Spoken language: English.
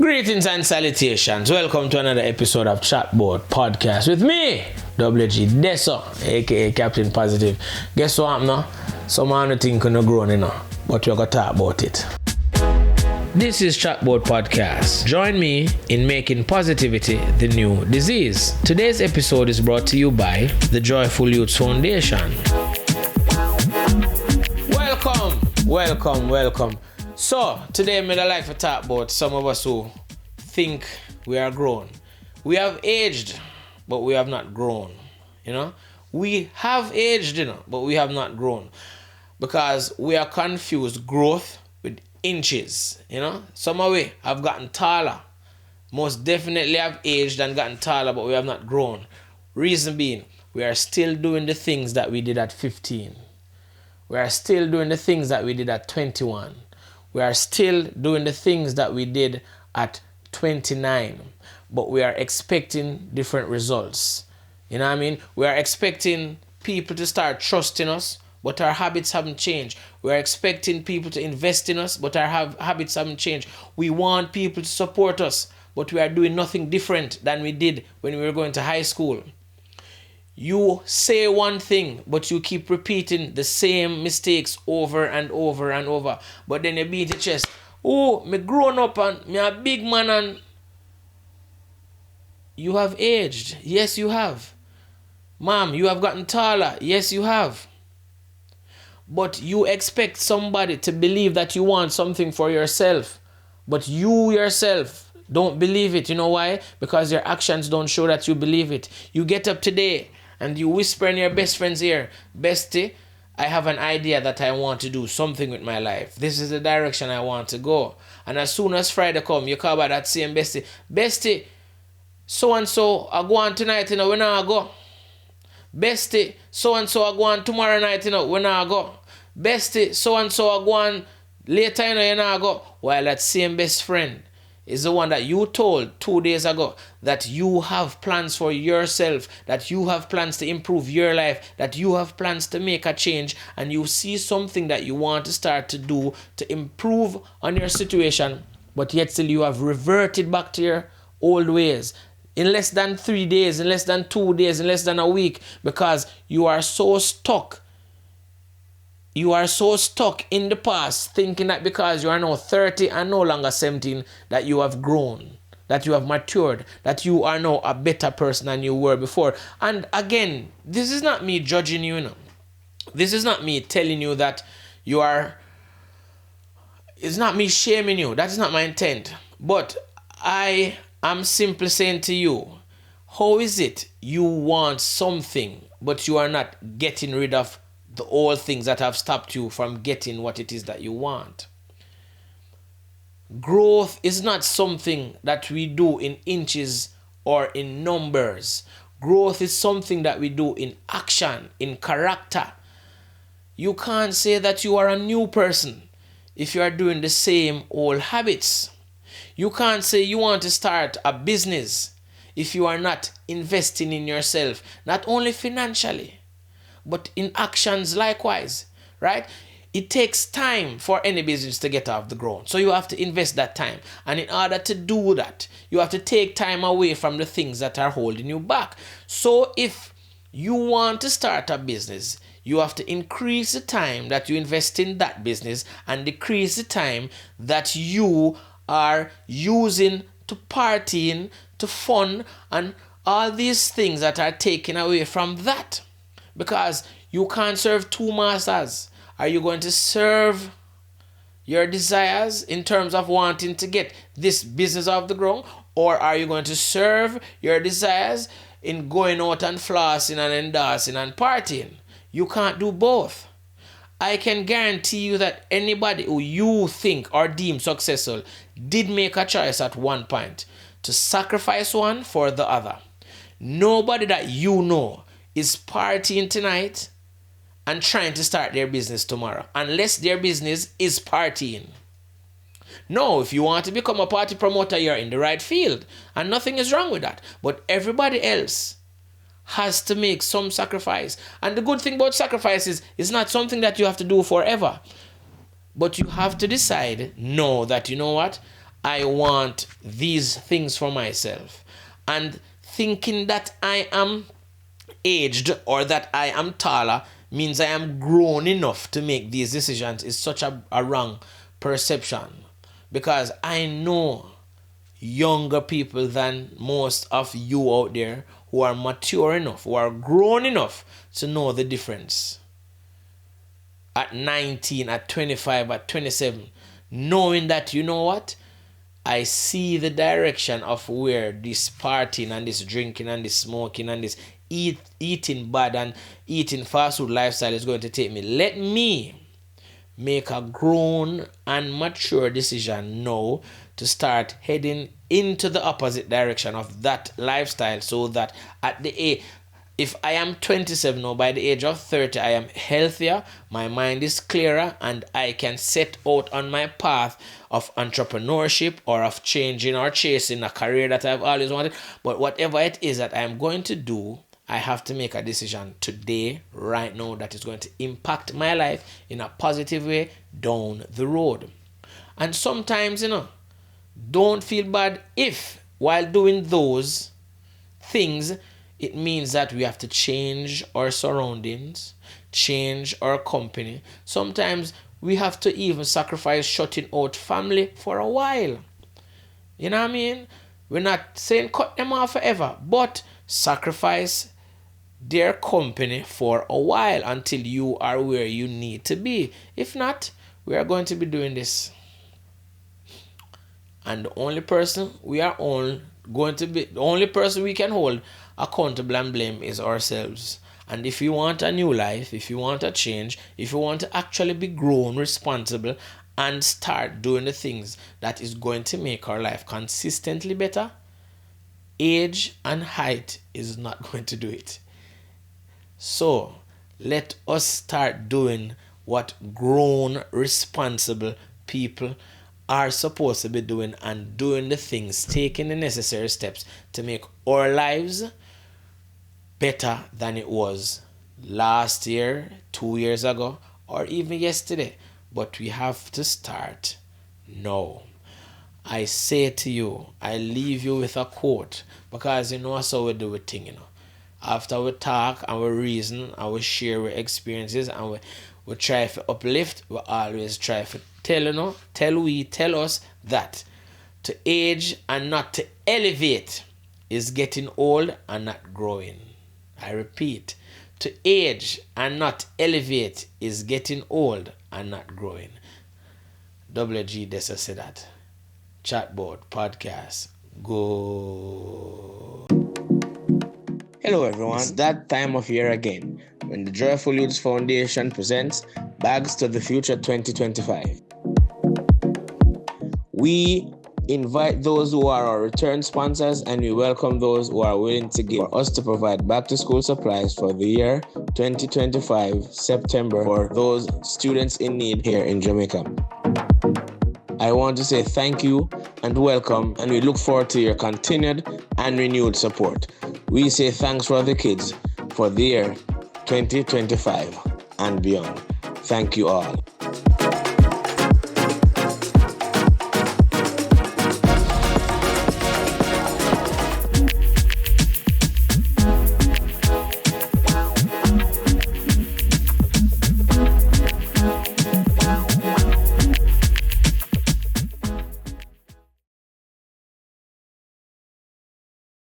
Greetings and salutations. Welcome to another episode of Chatbout Podcast with me, WG Deso, aka Captain Positive. Guess what happened now? Some man think you're grown enough, but we're going to talk about it. This is Chatbout Podcast. Join me in making positivity the new disease. Today's episode is brought to you by the Joyful Youth Foundation. Welcome. So, today I'd like to talk about some of us who think we are grown. We have aged, but we have not grown. We have aged, but we have not grown. Because we are confused growth with inches. Some of we have gotten taller. Most definitely have aged and gotten taller, but we have not grown. Reason being, we are still doing the things that we did at 15. We are still doing the things that we did at 21. We are still doing the things that we did at 29, but we are expecting different results. You know what I mean? We are expecting people to start trusting us, but our habits haven't changed. We are expecting people to invest in us, but our habits haven't changed. We want people to support us, but we are doing nothing different than we did when we were going to high school. You say one thing, but you keep repeating the same mistakes over and over and over. But then you beat your chest. Oh, me grown up and me a big man and you have aged. Yes, you have. Mom, you have gotten taller. Yes, you have. But you expect somebody to believe that you want something for yourself. But you yourself don't believe it. You know why? Because your actions don't show that you believe it. You get up today and you whisper in your best friend's ear, Bestie, I have an idea that I want to do something with my life. This is the direction I want to go. And as soon as Friday come, you call by that same bestie. Bestie, so-and-so, I go on tonight, when I go. Bestie, so-and-so, I go on tomorrow night, when I go. Bestie, so-and-so, I go on later, when I go. While that same best friend is the one that you told 2 days ago that you have plans for yourself, that you have plans to improve your life, that you have plans to make a change, and you see something that you want to start to do to improve on your situation, but yet still you have reverted back to your old ways in less than 3 days, in less than 2 days, in less than a week, because you are so stuck. You are so stuck in the past, thinking that because you are now 30 and no longer 17, that you have grown, that you have matured, that you are now a better person than you were before. And again, this is not me judging you, This is not me telling you that you are... It's not me shaming you. That is not my intent. But I am simply saying to you, how is it you want something, but you are not getting rid of the old things that have stopped you from getting what it is that you want? Growth is not something that we do in inches or in numbers. Growth is something that we do in action, in character. You can't say that you are a new person if you are doing the same old habits. You can't say you want to start a business if you are not investing in yourself, not only financially, but in actions likewise, right? It takes time for any business to get off the ground. So you have to invest that time. And in order to do that, you have to take time away from the things that are holding you back. So if you want to start a business, you have to increase the time that you invest in that business and decrease the time that you are using to partying, to fun, and all these things that are taken away from that. Because you can't serve two masters. Are you going to serve your desires in terms of wanting to get this business off the ground? Or are you going to serve your desires in going out and flossing and endorsing and partying? You can't do both. I can guarantee you that anybody who you think or deem successful did make a choice at one point to sacrifice one for the other. Nobody that you know is partying tonight and trying to start their business tomorrow, unless their business is partying. No, if you want to become a party promoter, you're in the right field, and nothing is wrong with that. But everybody else has to make some sacrifice. And the good thing about sacrifice is it's not something that you have to do forever. But you have to decide, no, that you know what? I want these things for myself. And thinking that I am aged or that I am taller means I am grown enough to make these decisions is such a wrong perception. Because I know younger people than most of you out there who are mature enough, who are grown enough to know the difference. At 19, at 25, at 27, knowing that, you know what? I see the direction of where this partying and this drinking and this smoking and this eating bad and eating fast food lifestyle is going to take me. Let me make a grown and mature decision now to start heading into the opposite direction of that lifestyle, so that at the age, if I am 27 now, by the age of 30, I am healthier, my mind is clearer, and I can set out on my path of entrepreneurship or of changing or chasing a career that I've always wanted. But whatever it is that I'm going to do, I have to make a decision today, right now, that is going to impact my life in a positive way down the road. And sometimes, don't feel bad if, while doing those things, it means that we have to change our surroundings, change our company. Sometimes we have to even sacrifice shutting out family for a while. You know what I mean? We're not saying cut them off forever, but sacrifice their company for a while until you are where you need to be. If not, we are going to be doing this. And the only person we can hold accountable and blame is ourselves. And if you want a new life, if you want a change, if you want to actually be grown, responsible, and start doing the things that is going to make our life consistently better, age and height is not going to do it. So let us start doing what grown, responsible people are supposed to be doing, and doing the things, taking the necessary steps to make our lives better than it was last year, 2 years ago, or even yesterday. But we have to start now. I say to you, I leave you with a quote, because that's how we do it thing, After we talk and we reason and we share our experiences and we try to uplift, we always try to tell us that to age and not to elevate is getting old and not growing. I repeat, to age and not elevate is getting old and not growing. WG Dessa said that. Chatbout Podcast. Go. Hello everyone, it's that time of year again when the Joyful Youths Foundation presents Bags to the Future 2025. We invite those who are our return sponsors, and we welcome those who are willing to give for us to provide back to school supplies for the year 2025 September for those students in need here in Jamaica. I want to say thank you and welcome, and we look forward to your continued and renewed support. We say thanks for the kids for the year 2025 and beyond. Thank you all.